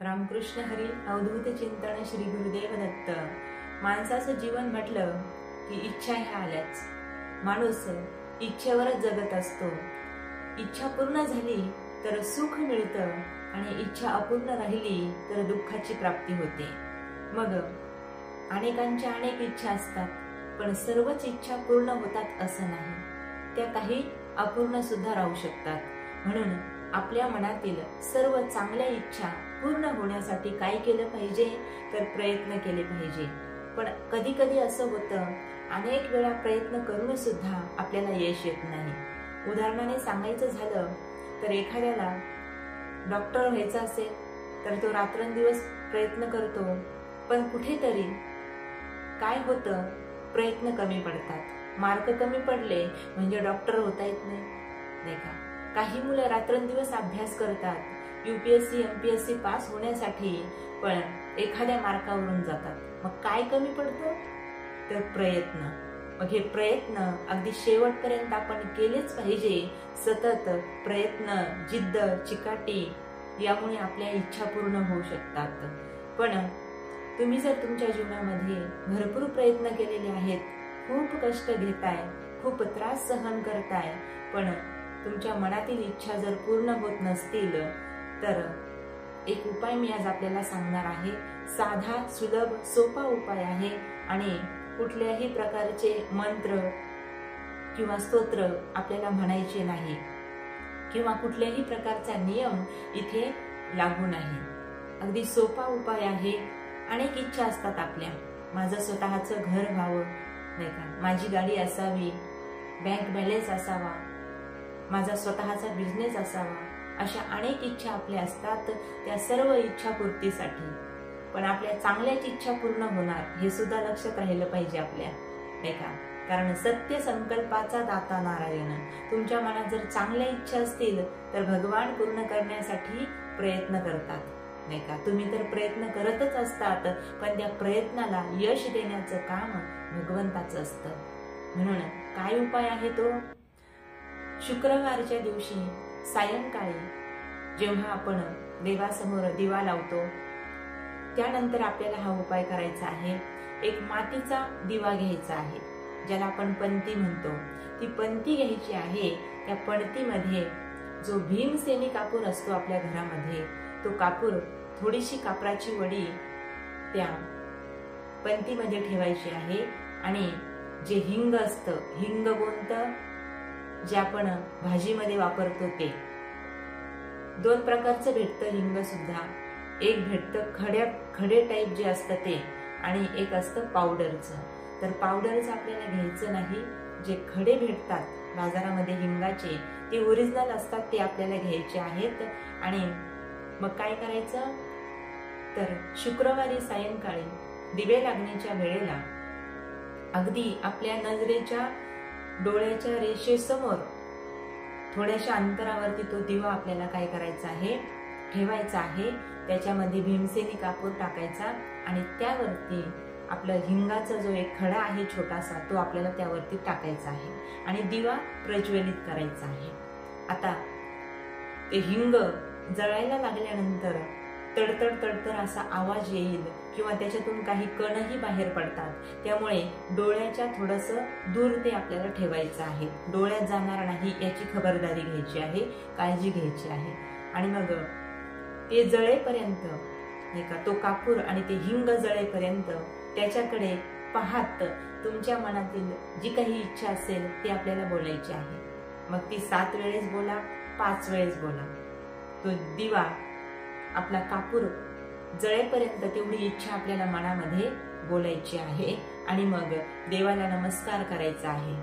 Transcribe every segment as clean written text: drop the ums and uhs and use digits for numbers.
रामकृष्ण हरी अवधूत चिंतन श्री गुरुदेव दत्त। माणसाचं जीवन म्हटलं की इच्छा ह्या आल्याच। माणूस इच्छेवरच जगत असतो। इच्छा पूर्ण झाली तर सुख मिळतं आणि इच्छा अपूर्ण राहिली तर दुःखाची प्राप्ती होते। मग अनेकांच्या अनेक इच्छा असतात, पण सर्वच इच्छा पूर्ण होतात असं नाही। त्या काही अपूर्ण सुद्धा राहू शकतात। म्हणून आपल्या मनातील सर्व चांगल्या इच्छा पूर्ण होण्यासाठी काय केलं पाहिजे तर प्रयत्न केले पाहिजे। पण कधी कधी असं होतं, अनेक वेळा प्रयत्न करून सुद्धा आपल्याला यश येत नाही। उदाहरणाने सांगायचं झालं तर एखाद्याला डॉक्टर व्हायचं असेल तर तो रात्रंदिवस प्रयत्न करतो, पण कुठेतरी काय होतं, प्रयत्न कमी पडतात। मार्क कमी पडले म्हणजे डॉक्टर होता येत नाही का? काही मुलं रात्रंदिवस अभ्यास करतात UPSC MPSC पास होण्यासाठी, पण एखाद्या मार्कावरून जातात। मग काय कमी पडतं तर प्रयत्न। मग हे प्रयत्न अगदी शेवटपर्यंत आपण केलेच पाहिजे। सतत प्रयत्न, जिद्द, चिकाटी यामुळे आपल्या इच्छा पूर्ण होऊ शकतात। पण तुम्ही जर तुमच्या जीवनामध्ये भरपूर प्रयत्न केलेले आहेत, खूप कष्ट घेताय, खूप त्रास सहन करताय, पण तुमच्या मनातील इच्छा जर पूर्ण होत नसतील तर एक उपाय मी आज आपल्याला सांगणार आहे। साधा, सुलभ, सोपा उपाय आहे आणि कुठल्याही प्रकारचे मंत्र किंवा स्तोत्र आपल्याला म्हणायचे नाही किंवा कुठल्याही प्रकारचा नियम इथे लागू नाही। अगदी सोपा उपाय आहे। अनेक इच्छा असतात आपल्या, माझं स्वतःचं घर व्हावं नाही का, माझी गाडी असावी, बँक बॅलन्स असावा, माझा स्वतःचा बिझनेस असावा, अशा अनेक इच्छा आपल्या असतात। त्या सर्व इच्छा पूर्तीसाठी पण आपल्या चांगल्याच इच्छा पूर्ण होणार हे सुद्धा लक्षात राहिलं पाहिजे आपल्या, नाही का? कारण सत्य संकल्पाचा दाता नारायण। तुमच्या मनात जर चांगल्या इच्छा असतील तर भगवान पूर्ण करण्यासाठी प्रयत्न करतात, नाही का? तुम्ही तर प्रयत्न करतच असतात, पण त्या प्रयत्नाला यश देण्याचं काम भगवंताचं असतं। म्हणून काय उपाय आहे तो? शुक्रवारच्या दिवशी सायंकाळी जेव्हा आपण देवासमोर दिवा लावतो त्यानंतर आपल्याला हा उपाय करायचा आहे। एक मातीचा दिवा घ्यायचा आहे, ज्याला आपण पंती म्हणतो। ती पंती घ्यायची आहे। त्या पणतीमध्ये जो भीमसेनी कापूर असतो आपल्या घरामध्ये, तो कापूर, थोडीशी कापराची वडी त्या पंतीमध्ये ठेवायची आहे आणि जे हिंग असतं, हिंग कोणतं, जे आपण भाजीमध्ये वापरतो ते, दोन प्रकारचं भेटतं हिंग सुद्धा। एक भेटतं खडे टाईप जे असतं ते, आणि एक असतं पावडरचं। तर पावडरचं आपल्याला घ्यायचं नाही, जे खडे भेटतात बाजारामध्ये हिंगाचे ते ओरिजिनल असतात, ते आपल्याला घ्यायचे आहेत। आणि मग काय करायचं तर शुक्रवारी सायंकाळी दिवे लागण्याच्या वेळेला अगदी आपल्या नजरेच्या डोळ्याच्या रेषेसमोर थोड्याशा अंतरावरती तो दिवा आपल्याला काय करायचा आहे, ठेवायचा आहे। त्याच्यामध्ये भीमसेनी कापूर टाकायचा आणि त्यावरती आपलं हिंगाचा जो एक खडा आहे छोटासा, तो आपल्याला त्यावरती टाकायचा आहे आणि दिवा प्रज्वलित करायचा आहे। आता ते हिंग जळायला लागल्यानंतर तडतड तडतड असा आवाज येईल किंवा त्याच्यातून काही कणही बाहेर पडतात, त्यामुळे डोळ्याच्या थोडंसं दूर ते आपल्याला ठेवायचं आहे। डोळ्यात जाणार नाही याची खबरदारी घ्यायची आहे, काळजी घ्यायची आहे। आणि मग ते जळेपर्यंत, नाही का, तो कापूर आणि ते हिंग जळेपर्यंत त्याच्याकडे पाहत तुमच्या मनातील जी काही इच्छा असेल ती आपल्याला बोलायची आहे। मग ती 7 वेळेस बोला, 5 वेळेस बोला। तो दिवा, आपला कापूर जळेपर्यंत तेवढी इच्छा आपल्याला मनामध्ये बोलायची आहे आणि मग देवाला नमस्कार करायचा आहे।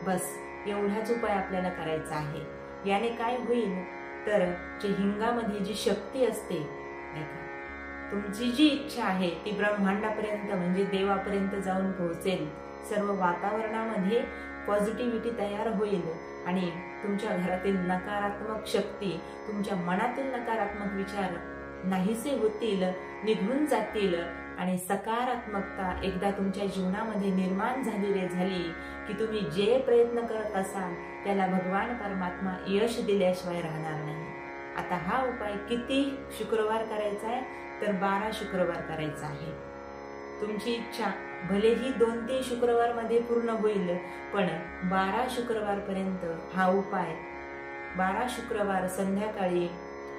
बस एवढाच उपाय आपल्याला करायचा आहे। याने काय होईल तर जे हिंगामध्ये जी शक्ती असते, नाही का, तुमची जी इच्छा आहे ती ब्रह्मांडापर्यंत म्हणजे देवापर्यंत जाऊन पोहोचेल। सर्व वातावरणामध्ये पॉझिटिव्हिटी तयार होईल आणि तुमच्या घरातील नकारात्मक शक्ती, तुमच्या मनातील नकारात्मक विचार नाहीसे होतील, निघून जातील आणि सकारात्मकता एकदा तुमच्या जीवनामध्ये निर्माण झाली की तुम्ही जे प्रयत्न करत असाल त्याला भगवान परमात्मा यश दिल्याशिवाय राहणार नाही। आता हा उपाय किती शुक्रवार करायचा आहे तर 12 शुक्रवार करायचा आहे. तुमची इच्छा भलेही 2-3 शुक्रवार मध्ये पूर्ण होईल, पण 12 शुक्रवार पर्यंत हा उपाय 12 शुक्रवार संध्याकाळी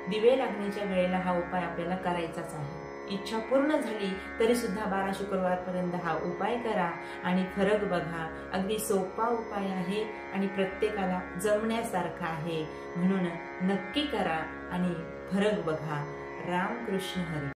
दिवे लागण्याच्या वेळेला हा उपाय आपल्याला करायचाच आहे. इच्छा पूर्ण झाली तरी सुद्धा 12 शुक्रवार पर्यंत हा उपाय करा आणि फरक बघा. अगदी सोपा उपाय आहे आणि प्रत्येकाला जमण्यासारखा आहे, म्हणून नक्की करा आणि फरक बघा. रामकृष्ण हरी.